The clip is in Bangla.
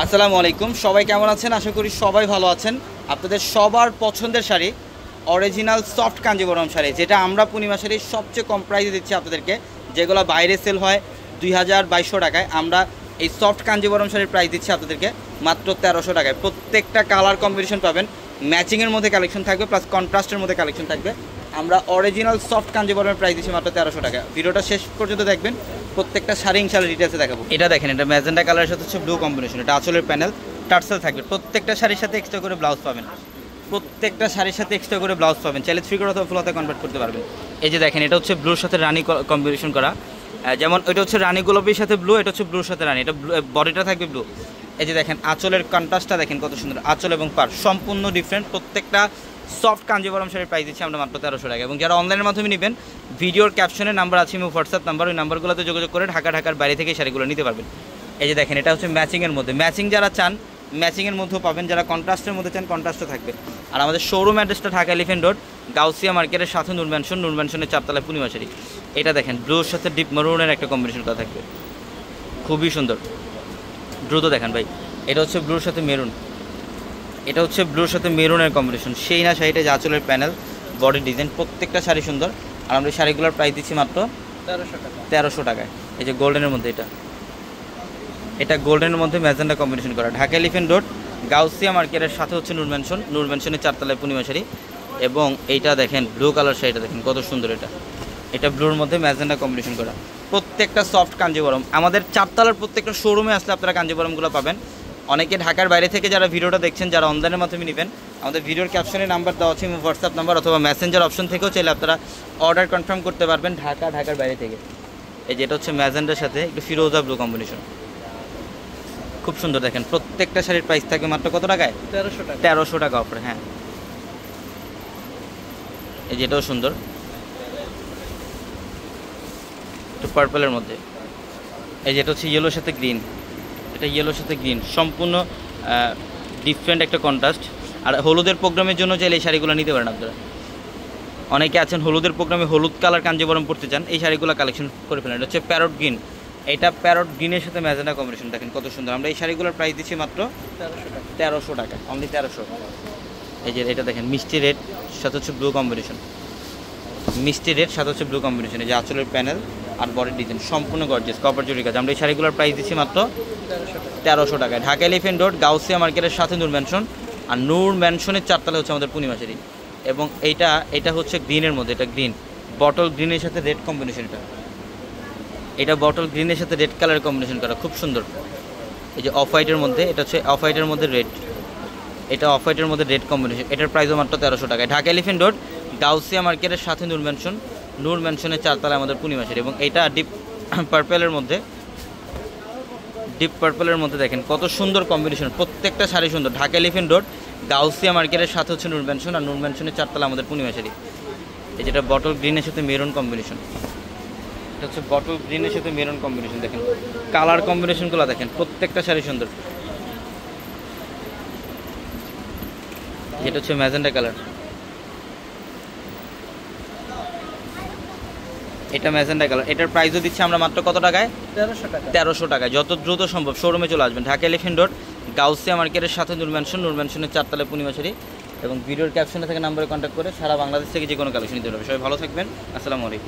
আসসালামু আলাইকুম, সবাই কেমন আছেন? আশা করি সবাই ভালো আছেন। আপনাদের সবার পছন্দের শাড়ি অরিজিনাল সফট কাঞ্জিবরম শাড়ি, যেটা আমরা পূর্ণিমা শাড়ির সবচেয়ে কম প্রাইসে দিচ্ছি আপনাদেরকে। যেগুলো বাইরে সেল হয় 2200 টাকায়, আমরা এই সফট কাঞ্জিবরম শাড়ির প্রাইস দিচ্ছি আপনাদেরকে মাত্র 1300 টাকায়। প্রত্যেকটা কালার কম্বিনেশন পাবেন, ম্যাচিংয়ের মধ্যে কালেকশন থাকবে, প্লাস কন্ট্রাস্টের মধ্যে কালেকশন থাকবে। আমরা অরিজিনাল সফট কাঞ্জিবরমের প্রাইস দিচ্ছি মাত্র 1300 টাকা। ভিডিওটা শেষ পর্যন্ত দেখবেন, প্রত্যেকটা শাড়ি ইনশাআল্লাহ ডিটেলসে দেখাবো। এটা দেখেন, এটা ম্যাজেন্ডা কালারের সাথে হচ্ছে ব্লু কম্বিনেশন। এটা আঁচলের প্যানেল টার্সেল থাকবে। প্রত্যেকটা শাড়ির সাথে এক্সট্রা করে ব্লাউজ পাবেন, প্রত্যেকটা শাড়ির সাথে এক্সট্রা করে ব্লাউজ পাবেন। চাইলে 3 অথবা ফুল হাতে কনভার্ট করতে পারবেন। এই যে দেখেন, এটা হচ্ছে ব্লুর সাথে রানি কম্বিনেশন করা। যেমন এটা হচ্ছে রানি গোলাপির সাথে ব্লু, এটা হচ্ছে ব্লুর সাথে রানি। এটা বডিটা থাকবে ব্লু। এই যে দেখেন আঁচলের কন্ট্রাস্টটা দেখেন কত সুন্দর। আঁচল এবং পার সম্পূর্ণ ডিফারেন্ট। প্রত্যেকটা সফট কাঞ্জিবরম শাড়ির প্রাইস দিচ্ছি আমরা মাত্র 1300 টাকা। এবং যারা অনলাইনের মাধ্যমে নেবেন, ভিডিওর ক্যাপশনে নাম্বার আছে, আমি হোয়াটসঅ্যাপ নাম্বার, ওই নাম্বারগুলোতে যোগাযোগ করে ঢাকার বাইরে থেকে শাড়িগুলো নিতে পারবেন। এই যে দেখেন, এটা হচ্ছে ম্যাচিংয়ের মধ্যে। ম্যাচিং যারা চান ম্যাচিংয়ের মধ্যেও পাবেন, যারা কন্ট্রাস্টের মধ্যে চান কন্ট্রাস্টও থাকবে। আর আমাদের শোরুম অ্যাড্রেসটা ঢাকা এলিফ্যান্ট রোড, গাউসিয়া মার্কেটের সাথে নূর ম্যানশনের 4 তলায় পূর্ণিমা শাড়ি। এটা দেখেন, ব্লুর সাথে ডিপ মেরুনের একটা কম্বিনেশন করা থাকবে, খুবই সুন্দর। দ্রুত দেখেন ভাই, এটা হচ্ছে ব্লুর সাথে মেরুন, এটা হচ্ছে ব্লুর সাথে মেরুনের কম্বিনেশন। সেই না শাড়িটা, যে আঁচলের প্যানেল, বডি ডিজাইন, প্রত্যেকটা শাড়ি সুন্দর। আর আমরা শাড়িগুলোর প্রাইস দিচ্ছি মাত্র 1300 টাকায়। এই যে গোল্ডেনের মধ্যে, এটা গোল্ডেনের মধ্যে ম্যাজেন্ডা কম্বিনেশন করা। ঢাকা এলিফ্যান্ট রোড, গাউসিয়া মার্কেটের সাথে হচ্ছে নূর ম্যানশনের 4 তলায় পূর্ণিমা শাড়ি। এবং এইটা দেখেন, ব্লু কালার শাড়িটা দেখেন কত সুন্দর। এটা ব্লুর মধ্যে ম্যাজেন্ডা কম্বিনেশন করা। প্রত্যেকটা সফট কাঞ্জিবরম। আমাদের 4 তলার প্রত্যেকটা শোরুমে আসলে আপনারা কাঞ্জিবরমগুলো পাবেন। অনেকে ঢাকার বাইরে থেকে যারা ভিডিওটা দেখছেন, যারা অনলাইনের মাধ্যমে নেবেন, আমাদের ভিডিওর ক্যাপশনে নাম্বার দেওয়া আছে, হোয়াটসঅ্যাপ নাম্বার অথবা মেসেঞ্জার অপশন থেকেও চাইলে আপনারা অর্ডার কনফার্ম করতে পারবেন ঢাকার বাইরে থেকে। এই যেটা হচ্ছে ম্যাজেন্ডার সাথে একটু ফিরোজা ব্লু কম্বিনেশন, খুব সুন্দর। দেখেন প্রত্যেকটা শাড়ির প্রাইস থাকবে মাত্র কত টাকায়? 1300 টাকা অফার। হ্যাঁ, এই যেটাও সুন্দর, একটু পার্পলের মধ্যে। এই যেটা হচ্ছে ইয়েলোর সাথে গ্রিন, এটা ইয়েলোর সাথে গ্রিন, সম্পূর্ণ ডিফারেন্ট একটা কন্ট্রাস্ট। আর হলুদের প্রোগ্রামের জন্য চাইলে এই শাড়িগুলো নিতে পারেন আপনারা। অনেকে আছেন হলুদের প্রোগ্রামে হলুদ কালার কাঞ্জিবরম পড়তে চান, এই শাড়িগুলো কালেকশন করে ফেলেন। এটা হচ্ছে প্যারট গ্রিন, এটা প্যারট গ্রিনের সাথে ম্যাজেন্ডা কম্বিনেশন, দেখেন কত সুন্দর। আমরা এই শাড়িগুলোর প্রাইস দিচ্ছি মাত্র 1300 টাকা, অনলি 1300। এই যে এটা দেখেন, মিষ্টি রেড সাথে হচ্ছে ব্লু কম্বিনেশন, মিষ্টি রেড সাথে হচ্ছে ব্লু কম্বিনেশন। এই যে আঁচলের প্যানেল আর বডির ডিজাইন সম্পূর্ণ গর্জিয়াস, কপার জরি কাজ। আমরা এই শাড়িগুলোর প্রাইস দিচ্ছি মাত্র 1300 টাকায়। ঢাকা এলিফ্যান্ট রোড, গাউসিয়া মার্কেটের সাথে নূর ম্যানশন, আর নূর ম্যানশনের 4 তলায় হচ্ছে আমাদের পূর্ণিমা শাড়ি। এবং এটা হচ্ছে গ্রিনের মধ্যে, এটা গ্রিন, বটল গ্রিনের সাথে রেড কম্বিনেশন। এটা বটল গ্রিনের সাথে রেড কালারের কম্বিনেশন করা, খুব সুন্দর। এই যে অফ হোয়াইটের মধ্যে, এটা হচ্ছে অফ হোয়াইটের মধ্যে রেড, এটা অফ হোয়াইটের মধ্যে রেড কম্বিনেশন। এটার প্রাইসও মাত্র 1300 টাকায়। ঢাকা এলিফ্যান্ট রোড, গাউসিয়া মার্কেটের সাথে নূর ম্যানশনের 4 তলায় আমাদের পূর্ণিমা শাড়ি। এবং এটা ডিপ পার্পলের মধ্যে দেখেন কত সুন্দর কম্বিনেশন, প্রত্যেকটা শাড়ি সুন্দর। ঢাকা এলিফ্যান্ট রোড, গাউসিয়া মার্কেটের সাথে হচ্ছে নূর ম্যানশন, আর নূর ম্যানশনের 4 তলায় আমাদের পূর্ণিমা শাড়ি। এই যেটা বটল গ্রিনের সাথে মেরুন কম্বিনেশন, এটা হচ্ছে বটল গ্রিনের সাথে মেরুন কম্বিনেশন। দেখেন কালার কম্বিনেশনগুলো দেখেন, প্রত্যেকটা শাড়ি সুন্দর। যেটা হচ্ছে ম্যাজেন্ডা কালার, এটা ম্যাজেন্ডা কালার। এটার প্রাইসও দিচ্ছি আমরা মাত্র কত টাকায়? 1300 টাকায়। যত দ্রুত সম্ভব শোরুমে চলে আসবেন। ঢাকা এলিফ্যান্ট রোড, গাউসিয়া মার্কেটের সাথে নূর ম্যানশনের 4 তলায় পূর্ণিমা শাড়ি। এবং ভিডিওর ক্যাপশনে থেকে নাম্বারে কন্ট্যাক্ট করে সারা বাংলাদেশ থেকে যে কোনো কালেকশন নিতে পারবে। সবাই ভালো থাকবেন, আসসালামু আলাইকুম।